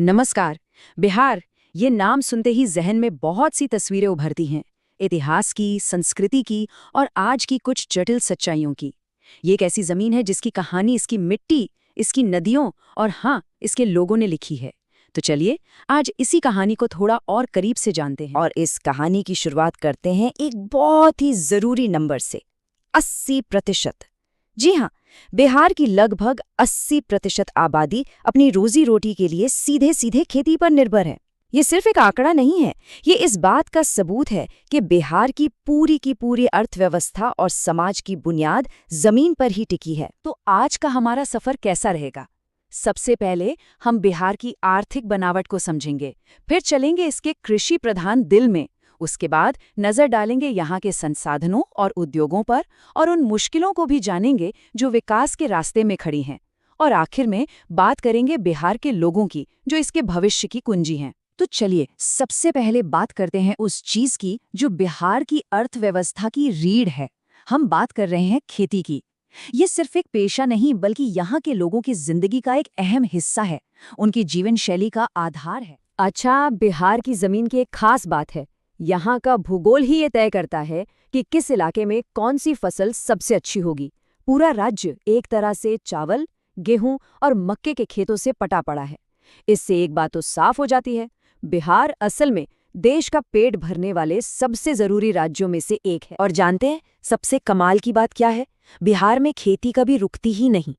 नमस्कार। बिहार, ये नाम सुनते ही जहन में बहुत सी तस्वीरें उभरती हैं। इतिहास की, संस्कृति की और आज की कुछ जटिल सच्चाइयों की। ये एक ऐसी जमीन है जिसकी कहानी इसकी मिट्टी, इसकी नदियों और हाँ, इसके लोगों ने लिखी है। तो चलिए आज इसी कहानी को थोड़ा और करीब से जानते हैं। और इस कहानी की शुरुआत करते हैं एक बहुत ही जरूरी नंबर से, 80%। जी हाँ, बिहार की लगभग 80% आबादी अपनी रोजी रोटी के लिए सीधे सीधे खेती पर निर्भर है। ये सिर्फ एक आंकड़ा नहीं है, ये इस बात का सबूत है कि बिहार की पूरी अर्थव्यवस्था और समाज की बुनियाद जमीन पर ही टिकी है। तो आज का हमारा सफर कैसा रहेगा? सबसे पहले हम बिहार की आर्थिक बनावट को समझेंगे, फिर चलेंगे इसके कृषि प्रधान दिल में। उसके बाद नजर डालेंगे यहाँ के संसाधनों और उद्योगों पर और उन मुश्किलों को भी जानेंगे जो विकास के रास्ते में खड़ी हैं। और आखिर में बात करेंगे बिहार के लोगों की, जो इसके भविष्य की कुंजी हैं। तो चलिए सबसे पहले बात करते हैं उस चीज की जो बिहार की अर्थव्यवस्था की रीढ़ है। हम बात कर रहे हैं खेती की। ये सिर्फ एक पेशा नहीं बल्कि यहाँ के लोगों की जिंदगी का एक अहम हिस्सा है, उनकी जीवन शैली का आधार है। अच्छा, बिहार की जमीन की एक खास बात है, यहाँ का भूगोल ही ये तय करता है कि किस इलाके में कौन सी फसल सबसे अच्छी होगी। पूरा राज्य एक तरह से चावल, गेहूं और मक्के के खेतों से पटा पड़ा है। इससे एक बात तो साफ हो जाती है, बिहार असल में देश का पेट भरने वाले सबसे जरूरी राज्यों में से एक है। और जानते हैं सबसे कमाल की बात क्या है? बिहार में खेती कभी रुकती ही नहीं।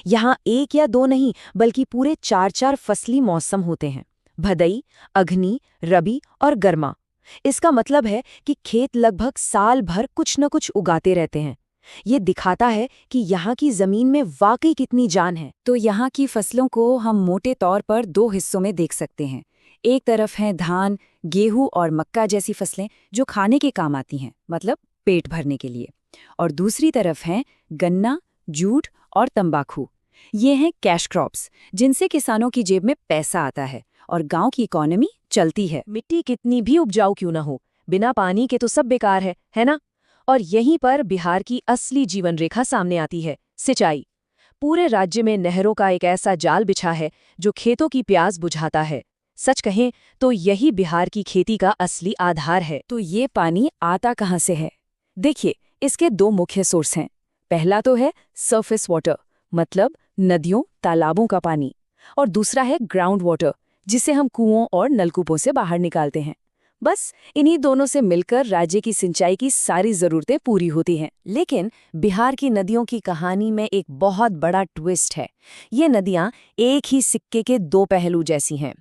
यहाँ एक या दो नहीं बल्कि पूरे 4-4 फसली मौसम होते हैं, भदई, अग्नि, रबी और गर्मा। इसका मतलब है कि खेत लगभग साल भर कुछ न कुछ उगाते रहते हैं। ये दिखाता है कि यहाँ की जमीन में वाकई कितनी जान है। तो यहाँ की फसलों को हम मोटे तौर पर 2 हिस्सों में देख सकते हैं। एक तरफ हैं धान, गेहूं और मक्का जैसी फसलें जो खाने के काम आती हैं, मतलब पेट भरने के लिए। और दूसरी तरफ हैं गन्ना, जूट और तंबाकू। ये हैं कैश क्रॉप्स, जिनसे किसानों की जेब में पैसा आता है और गांव की इकोनॉमी चलती है। मिट्टी कितनी भी उपजाऊ क्यों ना हो, बिना पानी के तो सब बेकार है ना? और यहीं पर बिहार की असली जीवन रेखा सामने आती है, सिंचाई। पूरे राज्य में नहरों का एक ऐसा जाल बिछा है जो खेतों की प्यास बुझाता है। सच कहें तो यही बिहार की खेती का असली आधार है। तो ये पानी आता कहाँ से है? देखिए, इसके 2 मुख्य सोर्स हैं। पहला तो है सरफेस वाटर, मतलब नदियों, तालाबों का पानी। और दूसरा है ग्राउंड वाटर, जिसे हम कुओं और नलकूपों से बाहर निकालते हैं। बस इन्हीं दोनों से मिलकर राज्य की सिंचाई की सारी जरूरतें पूरी होती हैं। लेकिन बिहार की नदियों की कहानी में एक बहुत बड़ा ट्विस्ट है। ये नदियां एक ही सिक्के के 2 पहलू जैसी हैं।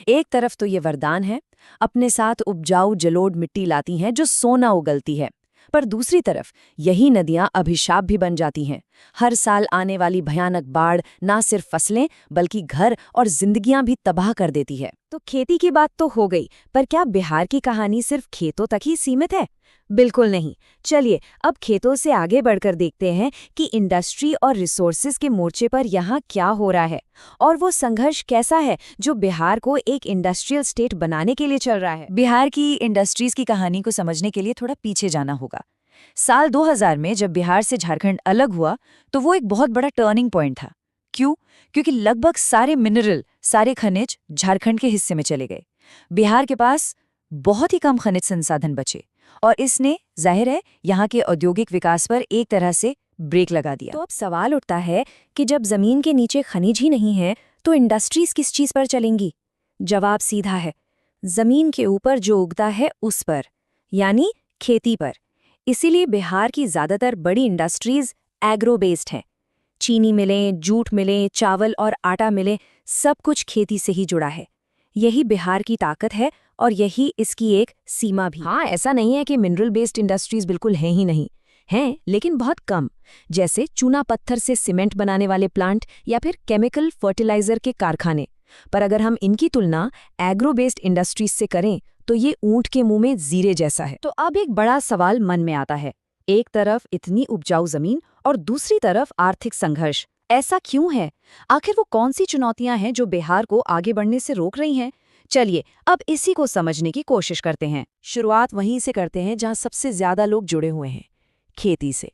एक तरफ तो ये वरदान है, अपने साथ उपजाऊ जलोढ़ मिट्टी लाती हैं जो सोना उगलती है। पर दूसरी तरफ यही नदियां अभिशाप भी बन जाती हैं। हर साल आने वाली भयानक बाढ़ ना सिर्फ फसलें बल्कि घर और जिंदगियां भी तबाह कर देती है। तो खेती की बात तो हो गई, पर क्या बिहार की कहानी सिर्फ खेतों तक ही सीमित है? बिल्कुल नहीं। चलिए अब खेतों से आगे बढ़कर देखते हैं कि इंडस्ट्री और रिसोर्सेज के मोर्चे पर यहाँ क्या हो रहा है और वो संघर्ष कैसा है जो बिहार को एक इंडस्ट्रियल स्टेट बनाने के लिए चल रहा है। बिहार की इंडस्ट्रीज की कहानी को समझने के लिए थोड़ा पीछे जाना होगा। साल 2000 में जब बिहार से झारखंड अलग हुआ तो वो एक बहुत बड़ा टर्निंग पॉइंट था। क्यों? क्योंकि लगभग सारे मिनरल, सारे खनिज झारखंड के हिस्से में चले गए। बिहार के पास बहुत ही कम खनिज संसाधन बचे और इसने जाहिर है यहाँ के औद्योगिक विकास पर एक तरह से ब्रेक लगा दिया। तो अब सवाल उठता है कि जब जमीन के नीचे खनिज ही नहीं है तो इंडस्ट्रीज किस चीज पर चलेंगी? जवाब सीधा है, जमीन के ऊपर जो उगता है उस पर, यानी खेती पर। इसीलिए बिहार की ज्यादातर बड़ी इंडस्ट्रीज एग्रो बेस्ड हैं। चीनी मिलें, जूट मिलें, चावल और आटा मिलें, सब कुछ खेती से ही जुड़ा है। यही बिहार की ताकत है और यही इसकी एक सीमा भी। हाँ, ऐसा नहीं है कि मिनरल बेस्ड इंडस्ट्रीज बिल्कुल हैं ही नहीं, हैं लेकिन बहुत कम। जैसे चूना पत्थर से सीमेंट बनाने वाले प्लांट या फिर केमिकल फर्टिलाइजर के कारखाने। पर अगर हम इनकी तुलना एग्रो बेस्ड इंडस्ट्रीज से करें तो ये ऊंट के मुंह में जीरे जैसा है। तो अब एक बड़ा सवाल मन में आता है, एक तरफ इतनी उपजाऊ जमीन और दूसरी तरफ आर्थिक संघर्ष। ऐसा क्यों है? आखिर वो कौन सी चुनौतियां हैं जो बिहार को आगे बढ़ने से रोक रही हैं? चलिए अब इसी को समझने की कोशिश करते हैं। शुरुआत वहीं से करते हैं जहां सबसे ज्यादा लोग जुड़े हुए हैं, खेती से।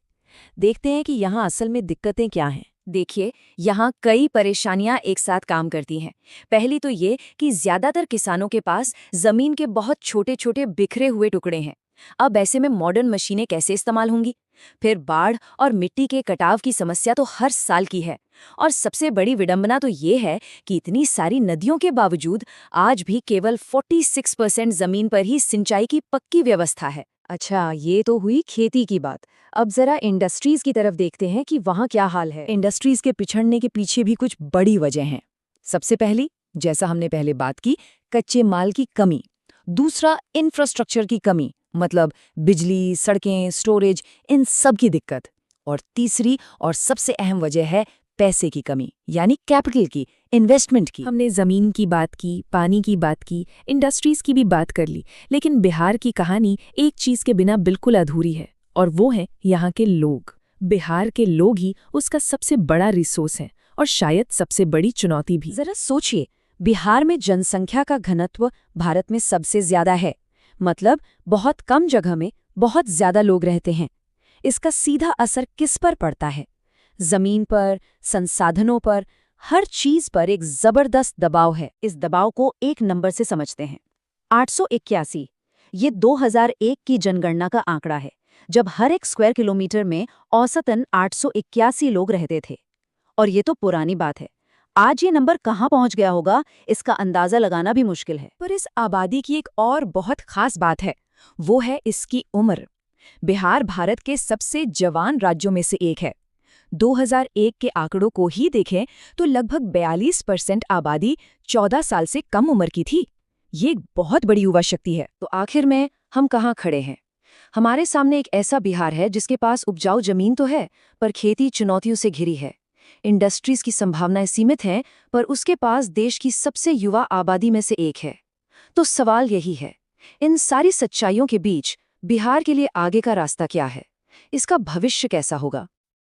देखते हैं कि यहाँ असल में दिक्कतें क्या हैं। देखिए, यहाँ कई परेशानियां एक साथ काम करती हैं। पहली तो ये कि ज्यादातर किसानों के पास जमीन के बहुत छोटे छोटे बिखरे हुए टुकड़े हैं। अब ऐसे में मॉडर्न मशीनें कैसे इस्तेमाल होंगी? फिर बाढ़ और मिट्टी के कटाव की समस्या तो हर साल की है। और सबसे बड़ी विडंबना तो ये है कि इतनी सारी नदियों के बावजूद आज भी केवल 46% जमीन पर ही सिंचाई की पक्की व्यवस्था है। अच्छा, ये तो हुई खेती की बात। अब जरा इंडस्ट्रीज की तरफ देखते हैं कि वहाँ क्या हाल है। इंडस्ट्रीज के पिछड़ने के पीछे भी कुछ बड़ी वजह हैं। सबसे पहली, जैसा हमने पहले बात की, कच्चे माल की कमी। दूसरा, इंफ्रास्ट्रक्चर की कमी, मतलब बिजली, सड़कें, स्टोरेज, इन सब की दिक्कत। और तीसरी और सबसे अहम वजह है पैसे की कमी, यानी कैपिटल की, इन्वेस्टमेंट की। हमने ज़मीन की बात की, पानी की बात की, इंडस्ट्रीज़ की भी बात कर ली, लेकिन बिहार की कहानी एक चीज़ के बिना बिल्कुल अधूरी है, और वो है यहाँ के लोग। बिहार के लोग ही उसका सबसे बड़ा रिसोर्स है और शायद सबसे बड़ी चुनौती भी। जरा सोचिए, बिहार में जनसंख्या का घनत्व भारत में सबसे ज्यादा है। मतलब बहुत कम जगह में बहुत ज्यादा लोग रहते हैं। इसका सीधा असर किस पर पड़ता है? जमीन पर, संसाधनों पर, हर चीज पर एक जबरदस्त दबाव है। इस दबाव को एक नंबर से समझते हैं, 881। ये 2001 की जनगणना का आंकड़ा है, जब हर एक स्क्वायर किलोमीटर में औसतन 881 लोग रहते थे। और ये तो पुरानी बात है। आज ये नंबर कहाँ पहुंच गया होगा, इसका अंदाजा लगाना भी मुश्किल है। पर इस आबादी की एक और बहुत खास बात है, वो है इसकी उम्र। बिहार भारत के सबसे जवान राज्यों में से एक है। 2001 के आंकड़ों को ही देखें तो लगभग 42% आबादी 14 साल से कम उम्र की थी। ये एक बहुत बड़ी युवा शक्ति है। तो आखिर में हम कहाँ खड़े हैं? हमारे सामने एक ऐसा बिहार है जिसके पास उपजाऊ जमीन तो है, पर खेती चुनौतियों से घिरी है। इंडस्ट्रीज की संभावनाएं सीमित हैं, पर उसके पास देश की सबसे युवा आबादी में से एक है। तो सवाल यही है, इन सारी सच्चाइयों के बीच बिहार के लिए आगे का रास्ता क्या है? इसका भविष्य कैसा होगा?